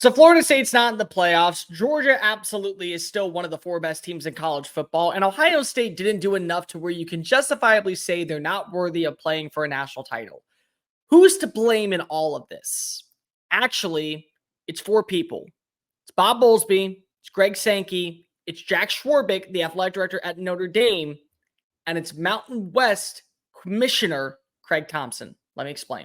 So Florida State's not in the playoffs. Georgia absolutely is still one of the four best teams in college football. And Ohio State didn't do enough to where you can justifiably say they're not worthy of playing for a national title. Who's to blame in all of this? Actually, it's four people. It's Bob Bowlesby, it's Greg Sankey, it's Jack Schwarbick, the athletic director at Notre Dame, and it's Mountain West Commissioner Craig Thompson. Let me explain.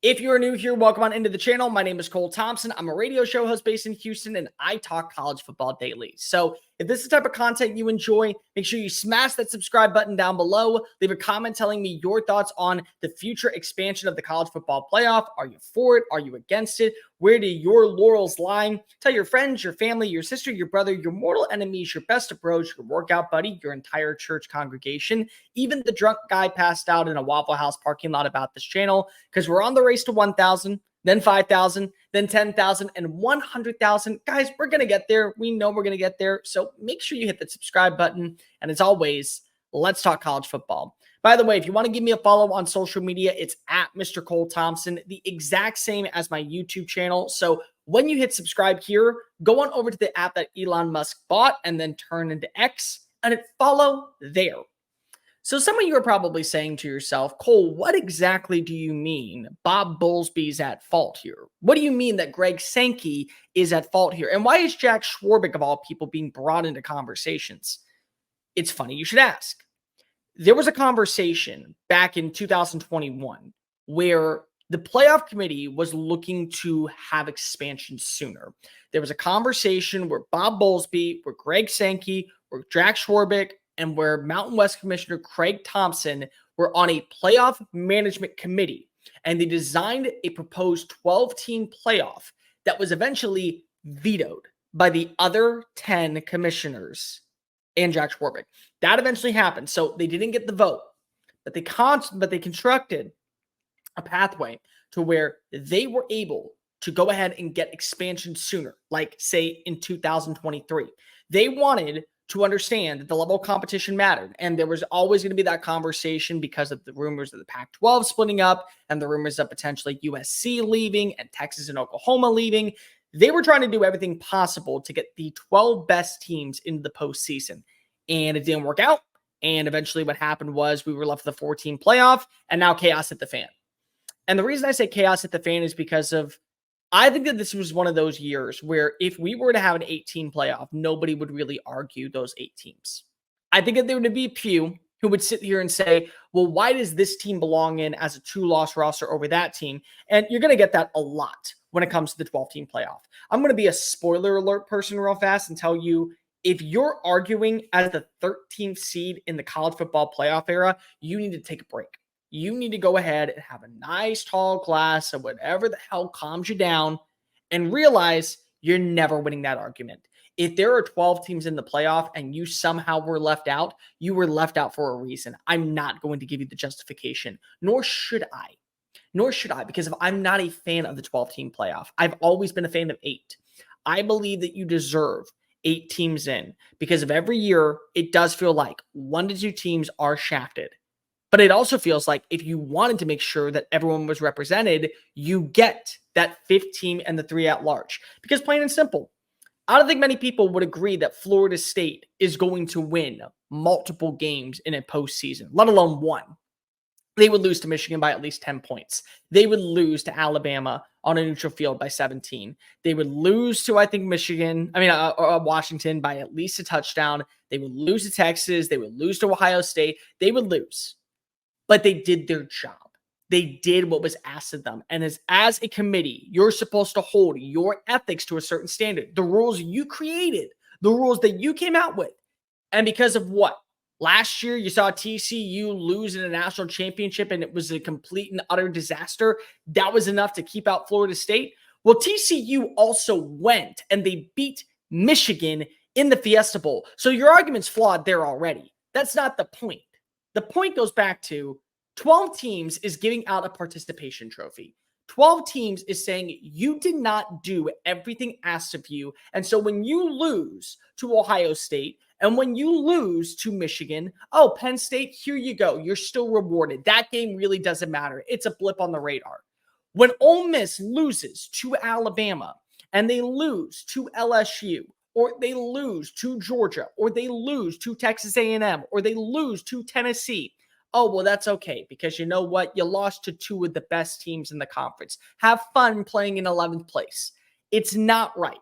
If you're new here, welcome on into the channel. My name is Cole Thompson. I'm a radio show host based in Houston, and I talk college football daily. So if this is the type of content you enjoy, make sure you smash that subscribe button down below. Leave a comment telling me your thoughts on the future expansion of the college football playoff. Are you for it? Are you against it? Where do your laurels lie? Tell your friends, your family, your sister, your brother, your mortal enemies, your best approach, your workout buddy, your entire church congregation, even the drunk guy passed out in a Waffle House parking lot about this channel, because we're on the race to 1,000, then 5,000, then 10,000, and 100,000. Guys, we're going to get there. We know we're going to get there. So make sure you hit that subscribe button. And as always, let's talk college football. By the way, if you want to give me a follow on social media, it's at Mr. Cole Thompson, the exact same as my YouTube channel. So when you hit subscribe here, go on over to the app that Elon Musk bought and then turn into X and follow there. So some of you are probably saying to yourself, Cole, what exactly do you mean Bob Bowlesby's at fault here? What do you mean that Greg Sankey is at fault here? And why is Jack Schwarbick, of all people, being brought into conversations? It's funny you should ask. There was a conversation back in 2021 where the playoff committee was looking to have expansion sooner. There was a conversation where Bob Bowlesby, where Greg Sankey, where Jack Schwarbick, and where Mountain West Commissioner Craig Thompson were on a playoff management committee. And they designed a proposed 12-team playoff that was eventually vetoed by the other 10 commissioners and Jack Schwarbick. That eventually happened. So they didn't get the vote, but they constructed a pathway to where they were able to go ahead and get expansion sooner, like say in 2023. They wanted to understand that the level of competition mattered. And there was always going to be that conversation because of the rumors of the Pac-12 splitting up and the rumors of potentially USC leaving and Texas and Oklahoma leaving. They were trying to do everything possible to get the 12 best teams into the postseason. And it didn't work out. And eventually what happened was we were left with a 4-team playoff, and now chaos hit the fan. And the reason I say chaos hit the fan is because of, I think that this was one of those years where if we were to have an 8-team playoff, nobody would really argue those 8 teams. I think that there would be a few who would sit here and say, well, why does this team belong in as a 2-loss roster over that team? And you're going to get that a lot when it comes to the 12-team playoff. I'm going to be a spoiler alert person real fast and tell you, if you're arguing as the 13th seed in the college football playoff era, you need to take a break. You need to go ahead and have a nice tall glass of whatever the hell calms you down and realize you're never winning that argument. If there are 12 teams in the playoff and you somehow were left out, you were left out for a reason. I'm not going to give you the justification, nor should I. Because I'm not a fan of the 12-team playoff. I've always been a fan of 8. I believe that you deserve 8 teams in, because of every year, it does feel like 1 to 2 teams are shafted. But it also feels like if you wanted to make sure that everyone was represented, you get that 5th team and the 3 at large. Because plain and simple, I don't think many people would agree that Florida State is going to win multiple games in a postseason, let alone 1. They would lose to Michigan by at least 10 points. They would lose to Alabama on a neutral field by 17. They would lose to, I think, Washington by at least a touchdown. They would lose to Texas. They would lose to Ohio State. They would lose. But they did their job. They did what was asked of them. And as a committee, you're supposed to hold your ethics to a certain standard. The rules you created, the rules that you came out with. And because of what? Last year, you saw TCU lose in a national championship, and it was a complete and utter disaster. That was enough to keep out Florida State. Well, TCU also went, and they beat Michigan in the Fiesta Bowl. So your argument's flawed there already. That's not the point. The point goes back to 12 teams is giving out a participation trophy. 12 teams is saying you did not do everything asked of you. And so when you lose to Ohio State and when you lose to Michigan, oh, Penn State, here you go. You're still rewarded. That game really doesn't matter. It's a blip on the radar. When Ole Miss loses to Alabama and they lose to LSU, or they lose to Georgia, or they lose to Texas A&M, or they lose to Tennessee, oh, well, that's okay, because you know what? You lost to two of the best teams in the conference. Have fun playing in 11th place. It's not right,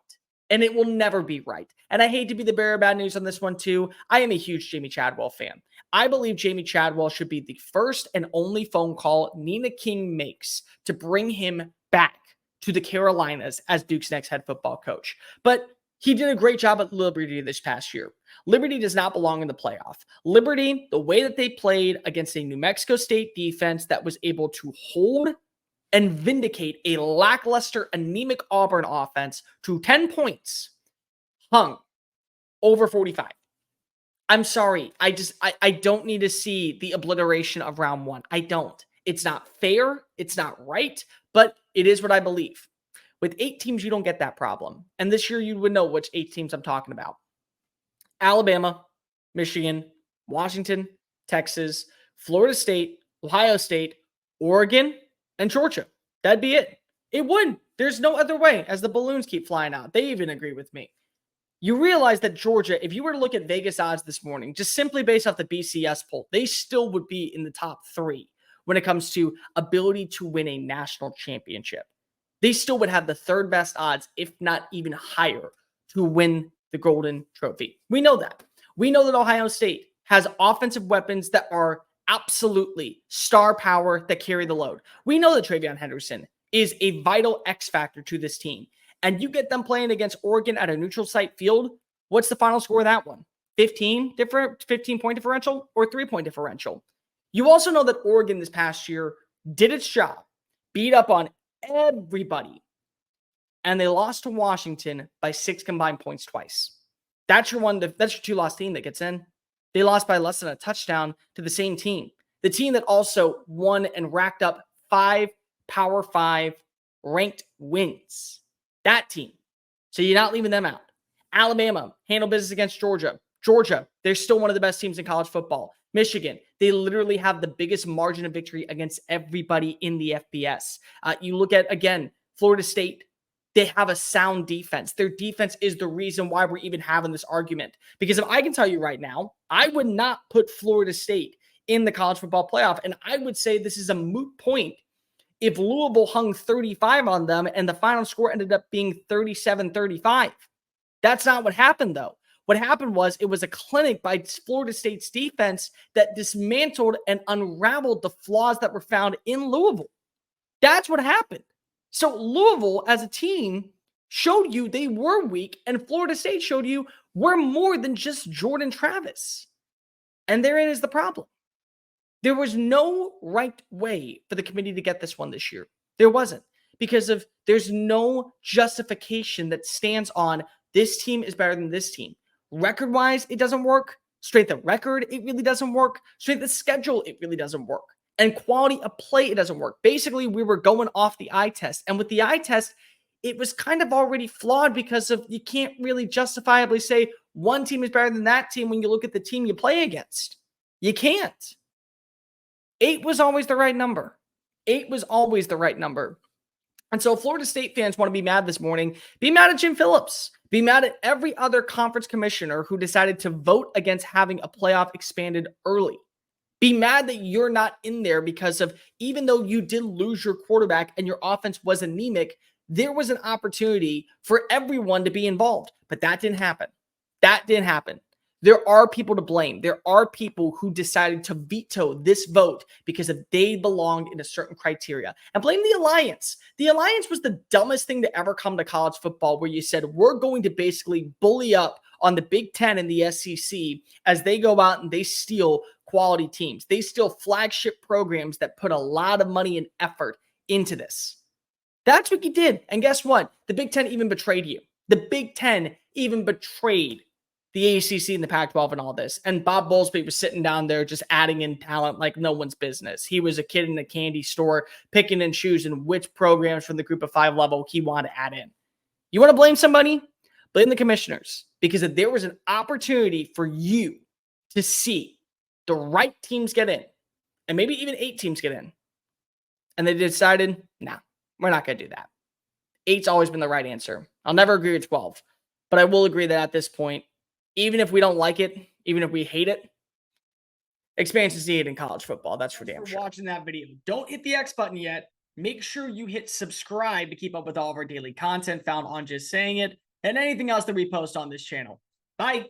and it will never be right. And I hate to be the bearer of bad news on this one, too. I am a huge Jamie Chadwell fan. I believe Jamie Chadwell should be the first and only phone call Nina King makes to bring him back to the Carolinas as Duke's next head football coach. But he did a great job at Liberty this past year. Liberty does not belong in the playoff. Liberty, the way that they played against a New Mexico State defense that was able to hold and vindicate a lackluster, anemic Auburn offense to 10 points, hung over 45. I'm sorry. I don't need to see the obliteration of round one. I don't. It's not fair. It's not right, but it is what I believe. With 8 teams, you don't get that problem. And this year, you would know which 8 teams I'm talking about. Alabama, Michigan, Washington, Texas, Florida State, Ohio State, Oregon, and Georgia. That'd be it. It would. There's no other way, as the balloons keep flying out. They even agree with me. You realize that Georgia, if you were to look at Vegas odds this morning, just simply based off the BCS poll, they still would be in the top 3 when it comes to ability to win a national championship. They still would have the 3rd best odds, if not even higher, to win the Golden Trophy. We know that. We know that Ohio State has offensive weapons that are absolutely star power that carry the load. We know that Travion Henderson is a vital X factor to this team. And you get them playing against Oregon at a neutral site field, what's the final score of that one? 15 point differential or 3-point differential? You also know that Oregon this past year did its job, beat up on everybody, and they lost to Washington by 6 combined points twice. That's your 2-loss team that gets in. They lost by less than a touchdown to the same team. The team that also won and racked up 5 Power 5 ranked wins. That team. So you're not leaving them out. Alabama handled business against Georgia. Georgia, they're still one of the best teams in college football. Michigan, they literally have the biggest margin of victory against everybody in the FBS. You look at, again, Florida State. They have a sound defense. Their defense is the reason why we're even having this argument. Because if I can tell you right now, I would not put Florida State in the college football playoff. And I would say this is a moot point if Louisville hung 35 on them and the final score ended up being 37-35. That's not what happened, though. What happened was it was a clinic by Florida State's defense that dismantled and unraveled the flaws that were found in Louisville. That's what happened. So Louisville, as a team, showed you they were weak, and Florida State showed you we're more than just Jordan Travis. And therein is the problem. There was no right way for the committee to get this one this year. There wasn't. Because there's no justification that stands on this team is better than this team. Record-wise, it doesn't work. Strength of record, it really doesn't work. Strength of schedule, it really doesn't work. And quality of play, it doesn't work. Basically, we were going off the eye test. And with the eye test, it was kind of already flawed because you can't really justifiably say one team is better than that team when you look at the team you play against. You can't. 8 was always the right number. 8 was always the right number. And so Florida State fans want to be mad this morning. Be mad at Jim Phillips. Be mad at every other conference commissioner who decided to vote against having a playoff expanded early. Be mad that you're not in there because of, even though you did lose your quarterback and your offense was anemic, there was an opportunity for everyone to be involved. But that didn't happen. That didn't happen. There are people to blame. There are people who decided to veto this vote because of they belonged in a certain criteria. And blame the Alliance. The Alliance was the dumbest thing to ever come to college football, where you said, we're going to basically bully up on the Big Ten and the SEC as they go out and they steal quality teams. They steal flagship programs that put a lot of money and effort into this. That's what you did. And guess what? The Big Ten even betrayed you. The Big Ten even betrayed the ACC and the Pac-12 and all this. And Bob Bowlesby was sitting down there just adding in talent like no one's business. He was a kid in a candy store picking and choosing which programs from the group of 5 level he wanted to add in. You want to blame somebody? Blame the commissioners. Because if there was an opportunity for you to see the right teams get in, and maybe even 8 teams get in, and they decided, nah, we're not going to do that. Eight's always been the right answer. I'll never agree with 12, but I will agree that at this point, even if we don't like it, even if we hate it, expansion's needed in college football. That's for damn sure. Watching that video. Don't hit the X button yet. Make sure you hit subscribe to keep up with all of our daily content found on Just Saying It and anything else that we post on this channel. Bye.